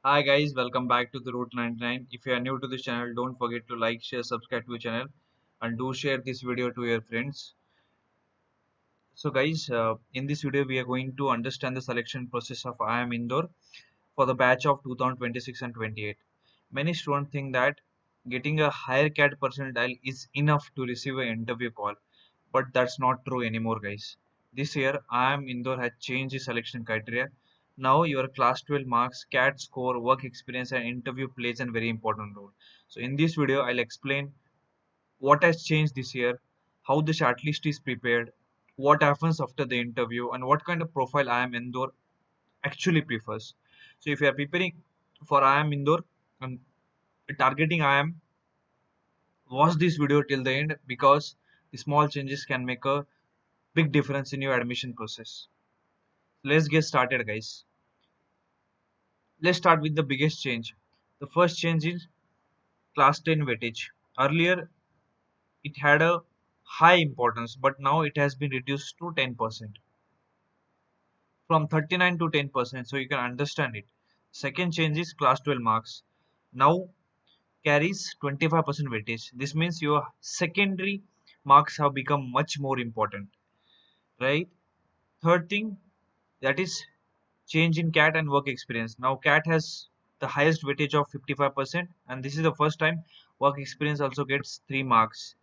Hi guys, welcome back to the Route 99. If you are new to this channel, don't forget to like, share, subscribe to the channel and do share this video to your friends. So guys, in this video we are going to understand the selection process of IIM Indore for the batch of 2026 and 28. Many students think that getting a higher CAT percentile is enough to receive an interview call, but that's not true anymore guys. This year IIM Indore has changed the selection criteria. Now your class 12 marks, CAT score, work experience and interview plays a very important role. So in this video I'll explain what has changed this year, how the shortlist is prepared, what happens after the interview, and what kind of profile IIM Indore actually prefers. So if you are preparing for IIM Indore and targeting IIM, watch this video till the end because the small changes can make a big difference in your admission process. Let's get started guys. Let's start with the biggest change. The first change is class 10 weightage. Earlier it had a high importance, but now it has been reduced to 10%, from 39 to 10%, so you can understand it. Second change is class 12 marks. Now carries 25% weightage. This means your secondary marks have become much more important, right? Third thing, that is change in CAT and work experience. Now CAT has the highest weightage of 55%, and this is the first time work experience also gets 3 marks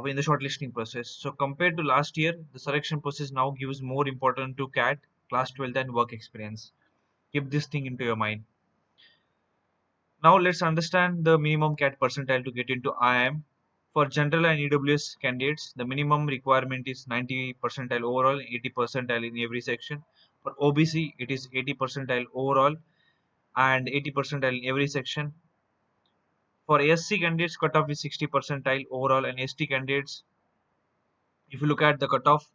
in the shortlisting process. So compared to last year, the selection process now gives more importance to CAT, class 12 and work experience. Keep this thing into your mind. Now let's understand the minimum CAT percentile to get into IIM. For general and EWS candidates, the minimum requirement is 90 percentile overall, 80 percentile in every section. For OBC, it is 80 percentile overall and 80 percentile in every section. For SC candidates, cutoff is 60 percentile overall, and ST candidates, if you look at the cutoff,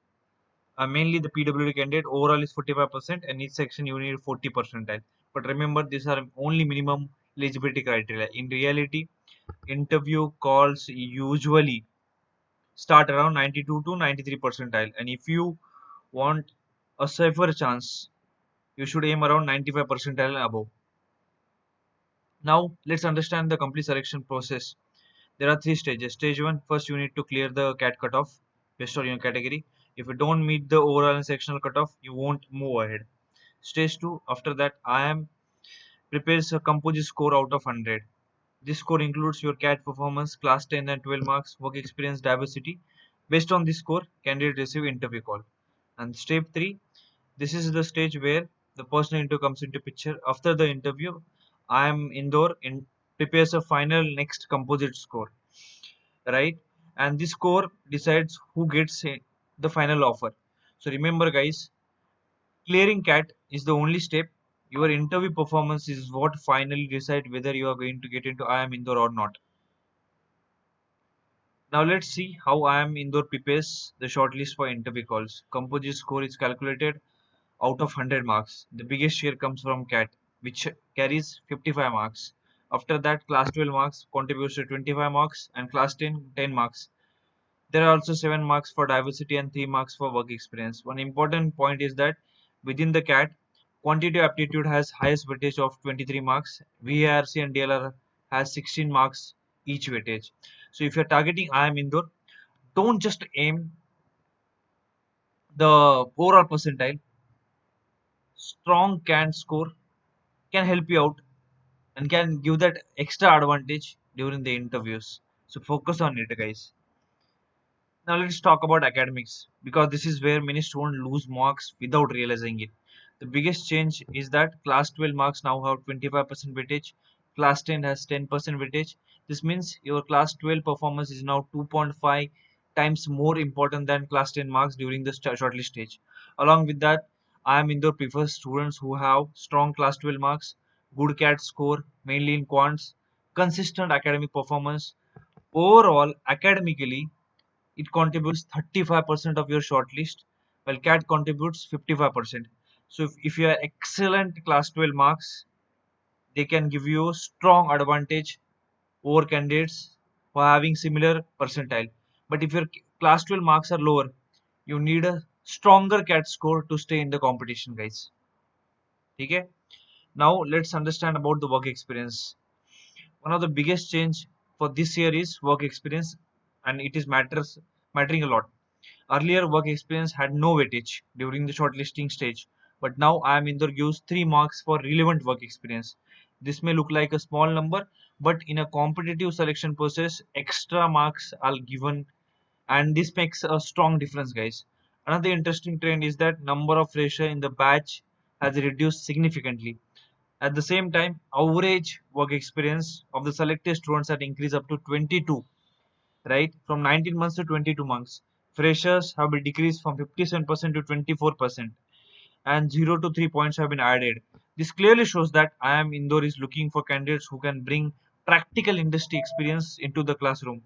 mainly the PWD candidate overall is 45%, and each section you need 40 percentile. But remember, these are only minimum eligibility criteria. In reality, interview calls usually start around 92 to 93 percentile, and if you want a safer chance, you should aim around 95 percentile and above. Now let's understand the complete selection process. There are three stages. Stage 1, first you need to clear the CAT cutoff based on your category. If you don't meet the overall and sectional cutoff, you won't move ahead. Stage 2, after that IIM prepares a composite score out of 100. This score includes your CAT performance, class 10 and 12 marks, work experience, diversity. Based on this score, candidate receive interview call. And step 3, this is the stage where the personal interview comes into picture. After the interview, IIM Indore prepares a final next composite score, right? And this score decides who gets the final offer. So remember guys, clearing CAT is the only step. Your interview performance is what finally decide whether you are going to get into IIM Indore or not. Now let's see how IIM Indore prepares the shortlist for interview calls. Composite score is calculated out of 100 marks. The biggest share comes from CAT, which carries 55 marks. After that, class 12 marks contributes to 25 marks, and class 10 10 marks. There are also 7 marks for diversity and 3 marks for work experience. One important point is that within the CAT, quantitative aptitude has highest weightage of 23 marks. VARC and DLR has 16 marks each weightage. So if you're targeting IIM Indore, don't just aim the overall percentile. Strong CAT score can help you out and can give that extra advantage during the interviews. So focus on it, guys. Now let's talk about academics, because this is where many students lose marks without realizing it. The biggest change is that class 12 marks now have 25% weightage, class 10 has 10% weightage. This means your class 12 performance is now 2.5 times more important than class 10 marks during the shortlist stage. Along with that, IIM Indore prefers students who have strong class 12 marks, good CAT score, mainly in quants, consistent academic performance. Overall, academically, it contributes 35% of your shortlist, while CAT contributes 55%. So if you are excellent class 12 marks, they can give you strong advantage over candidates who are having similar percentile. But if your class 12 marks are lower, you need a stronger CAT score to stay in the competition, guys. Okay. Now let's understand about the work experience. One of the biggest change for this year is work experience, and it is mattering a lot. Earlier, work experience had no weightage during the shortlisting stage, but now IIM Indore gives 3 marks for relevant work experience. This may look like a small number, but in a competitive selection process, extra marks are given, and this makes a strong difference, guys. Another interesting trend is that number of fresher in the batch has reduced significantly. At the same time, average work experience of the selected students had increased up to 22, right? From 19 months to 22 months. Freshers have been decreased from 57% to 24%, and 0 to 3 points have been added. This clearly shows that IIM Indore is looking for candidates who can bring practical industry experience into the classroom.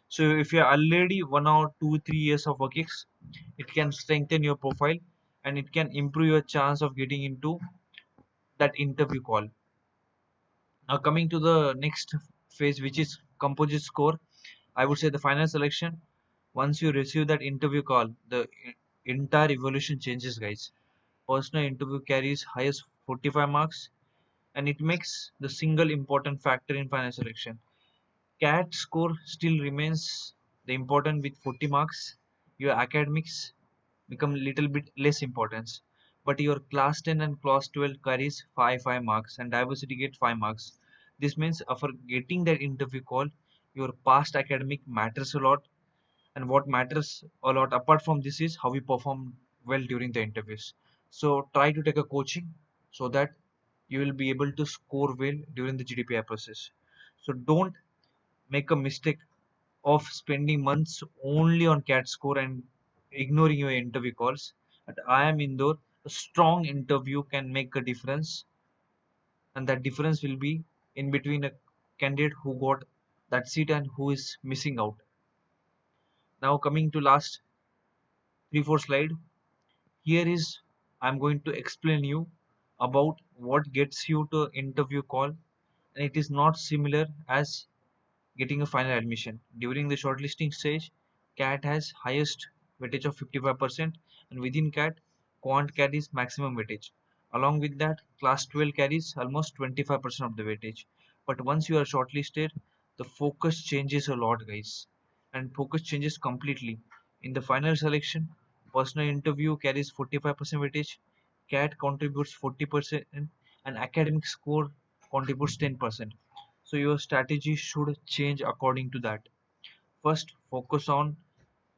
So if you are already 1 or 2, 3 years of work it can strengthen your profile, and it can improve your chance of getting into that interview call. Now coming to the next phase, which is composite score, I would say the final selection. Once you receive that interview call, the entire evolution changes, guys. Personal interview carries highest 45 marks, and it makes the single important factor in final selection. CAT score still remains the important with 40 marks. Your academics become a little bit less importance. But your class 10 and class 12 carries 5 marks, and diversity get 5 marks. This means for getting that interview call, your past academic matters a lot, and what matters a lot apart from this is how you perform well during the interviews. So try to take a coaching so that you will be able to score well during the GDPR process. So don't make a mistake of spending months only on CAT score and ignoring your interview calls. At IIM Indore, a strong interview can make a difference, and that difference will be in between a candidate who got that seat and who is missing out. Now coming to last 3 4 slide. Here is I'm going to explain you about what gets you to interview call, and it is not similar as getting a final admission. During the shortlisting stage, CAT has highest weightage of 55%, and within CAT, Quant carries maximum weightage. Along with that, Class 12 carries almost 25% of the weightage. But once you are shortlisted, the focus changes a lot, guys, and focus changes completely. In the final selection, personal interview carries 45% weightage, CAT contributes 40%, and academic score contributes 10%. So your strategy should change according to that. First, focus on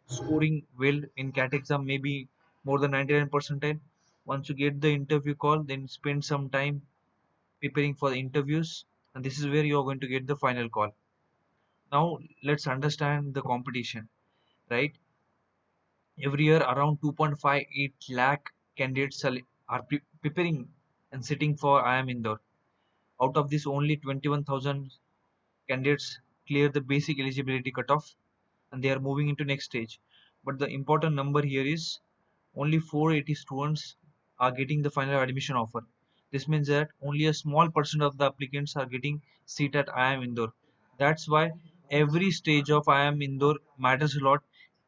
scoring well in CAT exam, maybe more than 99 percentile. Once you get the interview call, then spend some time preparing for the interviews, and this is where you are going to get the final call. Now let's understand the competition, right? Every year, around 2.58 lakh candidates are preparing and sitting for IIM Indore. Out of this, only 21,000 candidates clear the basic eligibility cutoff, and they are moving into next stage. But the important number here is only 480 students are getting the final admission offer. This means that only a small percent of the applicants are getting seat at IIM Indore. That's why every stage of IIM Indore matters a lot.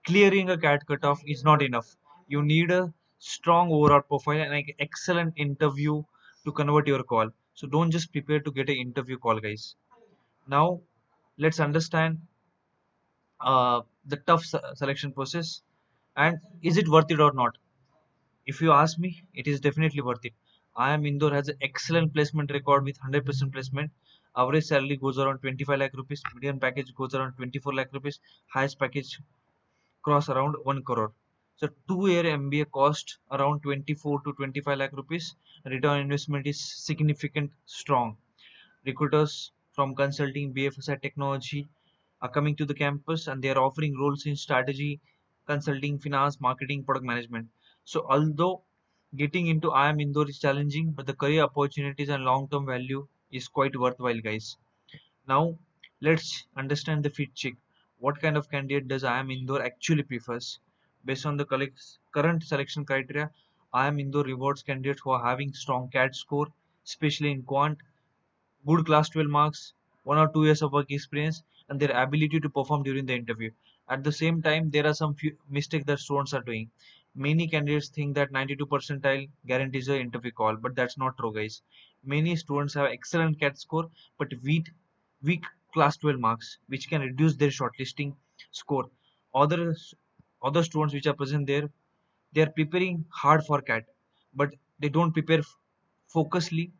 Clearing a CAT cutoff is not enough. You need a strong overall profile and an excellent interview to convert your call. So don't just prepare to get an interview call, guys. Now let's understand the tough selection process, and is it worth it or not. If you ask me, it is definitely worth it. IIM Indore has an excellent placement record with 100% placement. Average salary goes around 25 lakh rupees, median package goes around 24 lakh rupees, highest package cross around 1 crore. So 2 year MBA cost around 24 to 25 lakh rupees. Return on investment is significant, strong. Recruiters from consulting, BFSI technology are coming to the campus, and they are offering roles in strategy, consulting, finance, marketing, product management. So although getting into IIM Indore is challenging, but the career opportunities and long-term value is quite worthwhile, guys. Now let's understand the fit check. What kind of candidate does IIM Indore actually prefers? Based on the current selection criteria, IIM Indore rewards candidates who are having strong CAT score, especially in quant, good class 12 marks, 1 or 2 years of work experience, and their ability to perform during the interview. At the same time, there are some few mistakes that students are doing. Many candidates think that 92 percentile guarantees an interview call, but that's not true, guys. Many students have excellent CAT score, but weak class 12 marks, which can reduce their shortlisting score. Other students which are present there, they are preparing hard for CAT, but they don't prepare focusedly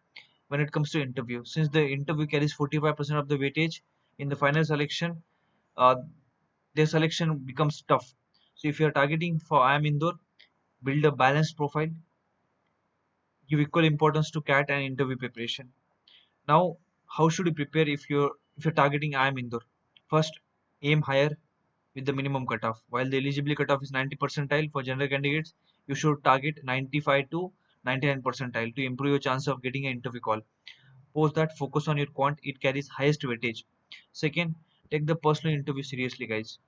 when it comes to interview. Since the interview carries 45% of the weightage in the final selection, uh, their selection becomes tough. So if you are targeting for IIM Indore, build a balanced profile, give equal importance to CAT and interview preparation. Now, how should you prepare if you're targeting IIM Indore? First, aim higher with the minimum cutoff. While the eligibility cutoff is 90 percentile for general candidates, you should target 95 to 99 percentile to improve your chance of getting an interview call. Post that, focus on your quant, it carries highest weightage. Second, take the personal interview seriously, guys.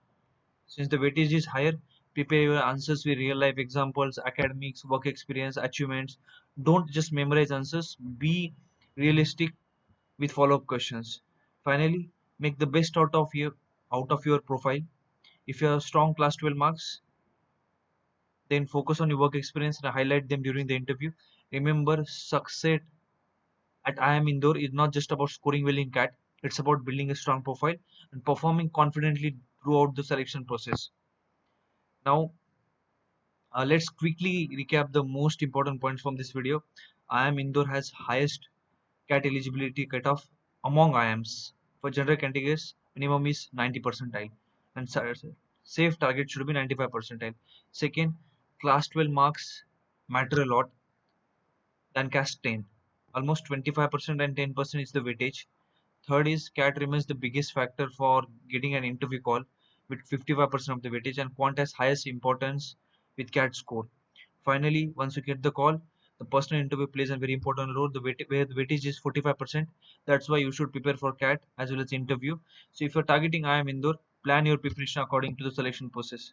Since the weightage is higher, prepare your answers with real life examples, academics, work experience, achievements. Don't just memorize answers, be realistic with follow up questions. Finally, make the best out of your profile. If you have strong class 12 marks, then focus on your work experience and highlight them during the interview. Remember, success at IIM Indore is not just about scoring well in CAT, it's about building a strong profile and performing confidently throughout the selection process. Now, let's quickly recap the most important points from this video. IIM Indore has highest CAT eligibility cutoff among IIMs. For general candidates, minimum is 90 percentile, and safe target should be 95 percentile. Second, class 12 marks matter a lot than class 10. Almost 25% and 10% is the weightage. Third is CAT remains the biggest factor for getting an interview call with 55% of the weightage, and quant has highest importance with CAT score. Finally, once you get the call, the personal interview plays a very important role. Where the weightage is 45%, that's why you should prepare for CAT as well as interview. So if you're targeting IIM Indore, plan your preparation according to the selection process,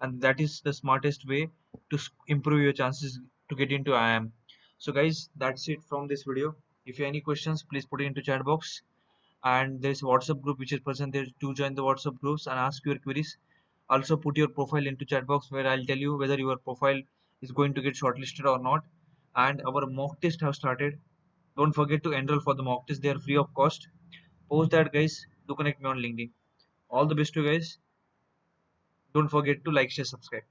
and that is the smartest way to improve your chances to get into IIM. So guys, that's it from this video. If you have any questions, please put it into chat box, and there's a WhatsApp group which is present there. To join the WhatsApp groups and ask your queries. Also put your profile into chat box where I'll tell you whether your profile is going to get shortlisted or not. And our mock test have started. Don't forget to enroll for the mock test. They are free of cost. Post that, guys. Do connect me on LinkedIn. All the best to you guys. Don't forget to like, share, subscribe.